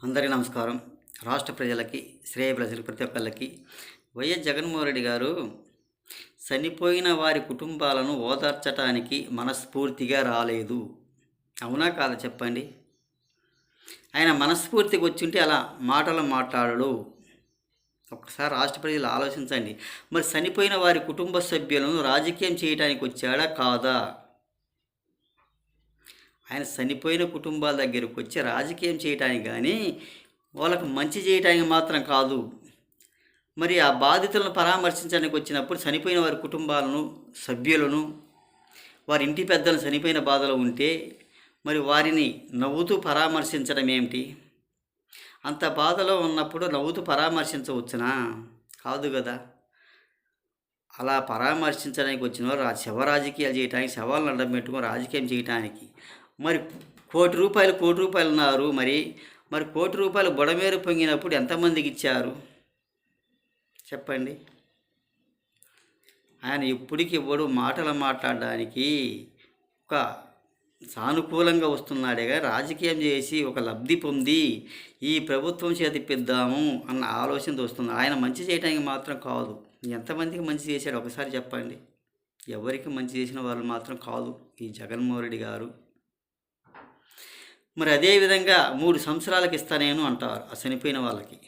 అందరికీ నమస్కారం. రాష్ట్ర ప్రజలకి, శ్రేయోభిలాషులకి ప్రతి ఒక్కళ్ళకి వైఎస్ జగన్మోహన్ రెడ్డి గారు చనిపోయిన వారి కుటుంబాలను ఓదార్చటానికి మనస్ఫూర్తిగా రాలేదు. అవునా కాదా చెప్పండి? ఆయన మనస్ఫూర్తిగా వచ్చుంటే అలా మాటలు మాట్లాడడు. ఒక్కసారి రాష్ట్ర ప్రజలు ఆలోచించండి. మరి చనిపోయిన వారి కుటుంబ సభ్యులను రాజకీయం చేయడానికి వచ్చాడా కాదా? ఆయన చనిపోయిన కుటుంబాల దగ్గరకు వచ్చి రాజకీయం చేయటానికి కానీ వాళ్ళకు మంచి చేయటానికి మాత్రం కాదు. మరి ఆ బాధితులను పరామర్శించడానికి వచ్చినప్పుడు చనిపోయిన వారి కుటుంబాలను, సభ్యులను, వారి ఇంటి పెద్దలు చనిపోయిన బాధలో ఉంటే మరి వారిని నవ్వుతూ పరామర్శించడం ఏమిటి? అంత బాధలో ఉన్నప్పుడు నవ్వుతూ పరామర్శించవచ్చునా? కాదు కదా. అలా పరామర్శించడానికి వచ్చిన వారు శవ రాజకీయాలు చేయడానికి, శవాలను అడ్డం పెట్టుకొని రాజకీయం చేయటానికి మరి కోటి రూపాయలు ఉన్నారు. మరి కోటి రూపాయలు బుడమేరు పొంగినప్పుడు ఎంతమందికి ఇచ్చారు చెప్పండి? ఆయన ఎప్పటికి ఇవ్వడు. మాటలు మాట్లాడడానికి ఒక సానుకూలంగా వస్తున్నాడే కానీ రాజకీయం చేసి ఒక లబ్ధి పొంది ఈ ప్రభుత్వం చేతిప్పిద్దాము అన్న ఆలోచనతో వస్తుంది. ఆయన మంచి చేయడానికి మాత్రం కాదు. ఎంతమందికి మంచి చేశాడు ఒకసారి చెప్పండి? ఎవరికి మంచి చేసిన వాళ్ళు మాత్రం కాదు ఈ జగన్మోహన్ రెడ్డి గారు. మరి అదేవిధంగా 3 సంవత్సరాలకు ఇస్తానేను అంటారు ఆ చనిపోయిన వాళ్ళకి.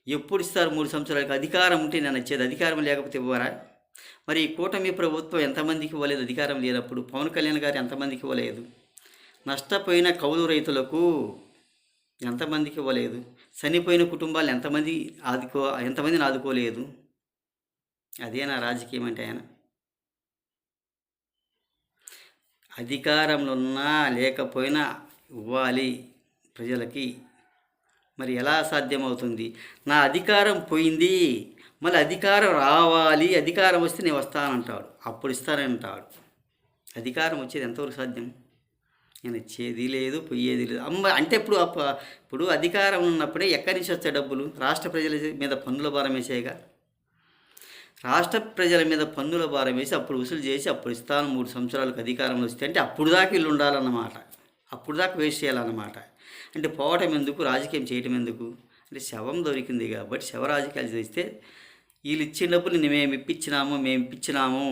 ఎప్పుడు ఇస్తారు 3 సంవత్సరాలకి? అధికారం ఉంటే నేను వచ్చేది, అధికారం లేకపోతే ఇవ్వరా? మరి ఈ కూటమి ప్రభుత్వం ఎంతమందికి ఇవ్వలేదు అధికారం లేనప్పుడు? పవన్ కళ్యాణ్ గారు ఎంతమందికి ఇవ్వలేదు? నష్టపోయిన కౌలు రైతులకు ఎంతమందికి ఇవ్వలేదు? చనిపోయిన కుటుంబాలు ఎంతమందిని ఆదుకోలేదు? అదేనా రాజకీయం అంటే? ఆయన అధికారంలో ఉన్నా లేకపోయినా ఇవ్వాలి ప్రజలకి. మరి ఎలా సాధ్యమవుతుంది? నా అధికారం పోయింది, మళ్ళీ అధికారం రావాలి, అధికారం వస్తే నేను వస్తానంటాడు, అప్పుడు ఇస్తానంటాడు. అధికారం వచ్చేది ఎంతవరకు సాధ్యం? నేను ఇచ్చేది లేదు, పోయేది లేదు. అంటే ఇప్పుడు అధికారం ఉన్నప్పుడే ఎక్కడి నుంచి వస్తాయి డబ్బులు? రాష్ట్ర ప్రజల మీద పన్నుల భారం వేసేయగా. రాష్ట్ర ప్రజల మీద పన్నుల భారం వేసి అప్పుడు వసూలు చేసి అప్పుడు ఇస్తాను 3 సంవత్సరాలకు అధికారంలో వస్తే అంటే అప్పుడు దాకా వీళ్ళు ఉండాలన్నమాట. అప్పుడు దాకా వేస్ట్ చేయాలన్నమాట. అంటే పోవటం ఎందుకు, రాజకీయం చేయటం ఎందుకు? అంటే శవం దొరికింది కాబట్టి శవ రాజకీయాలు చేస్తే వీళ్ళు ఇచ్చిన డబ్బులు మేము ఇప్పించినాము,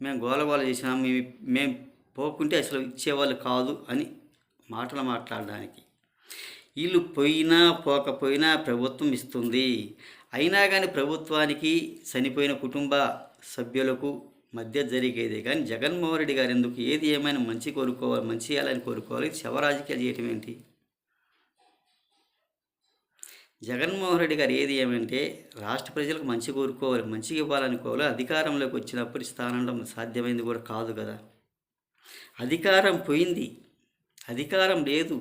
మేము గోలగోల చేసినాము, మేము పోకుంటే అసలు ఇచ్చేవాళ్ళు కాదు అని మాటలు మాట్లాడడానికి. వీళ్ళు పోయినా పోకపోయినా ప్రభుత్వం ఇస్తుంది. అయినా కానీ ప్రభుత్వానికి చనిపోయిన కుటుంబ సభ్యులకు మధ్య జరిగేదే కానీ జగన్మోహన్ రెడ్డి గారు ఎందుకు ఏది ఏమైనా మంచి కోరుకోవాలి, మంచి చేయాలని కోరుకోవాలి, శవ రాజకీయాలు చేయటం ఏంటి? జగన్మోహన్ రెడ్డి గారు ఏది ఏమంటే రాష్ట్ర ప్రజలకు మంచి కోరుకోవాలి, మంచిగా ఇవ్వాలనుకోవాలి. అధికారంలోకి వచ్చినప్పుడు స్థానంలో సాధ్యమైంది కూడా కాదు కదా. అధికారం పోయింది, అధికారం లేదు.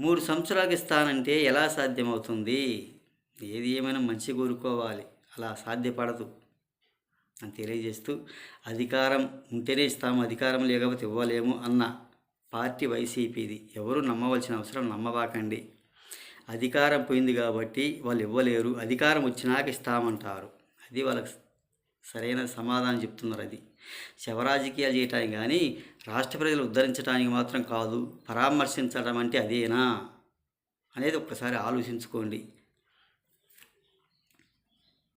3 సంవత్సరాలకు ఇస్తానంటే ఎలా సాధ్యమవుతుంది? ఏది ఏమైనా మంచి కోరుకోవాలి, అలా సాధ్యపడదు అని తెలియజేస్తూ, అధికారం ఉంటేనే ఇస్తాము, అధికారం లేకపోతే ఇవ్వలేము అన్న పార్టీ వైసీపీది. ఎవరు నమ్మవలసిన అవసరం నమ్మబాకండి. అధికారం పోయింది కాబట్టి వాళ్ళు ఇవ్వలేరు, అధికారం వచ్చినాక ఇస్తామంటారు. అది వాళ్ళకి సరైన సమాధానం చెప్తున్నారు. అది శవరాజకీయాలు చేయటానికి కానీ రాష్ట్ర ప్రజలు ఉద్ధరించడానికి మాత్రం కాదు. పరామర్శించడం అంటే అదేనా అనేది ఒక్కసారి ఆలోచించుకోండి.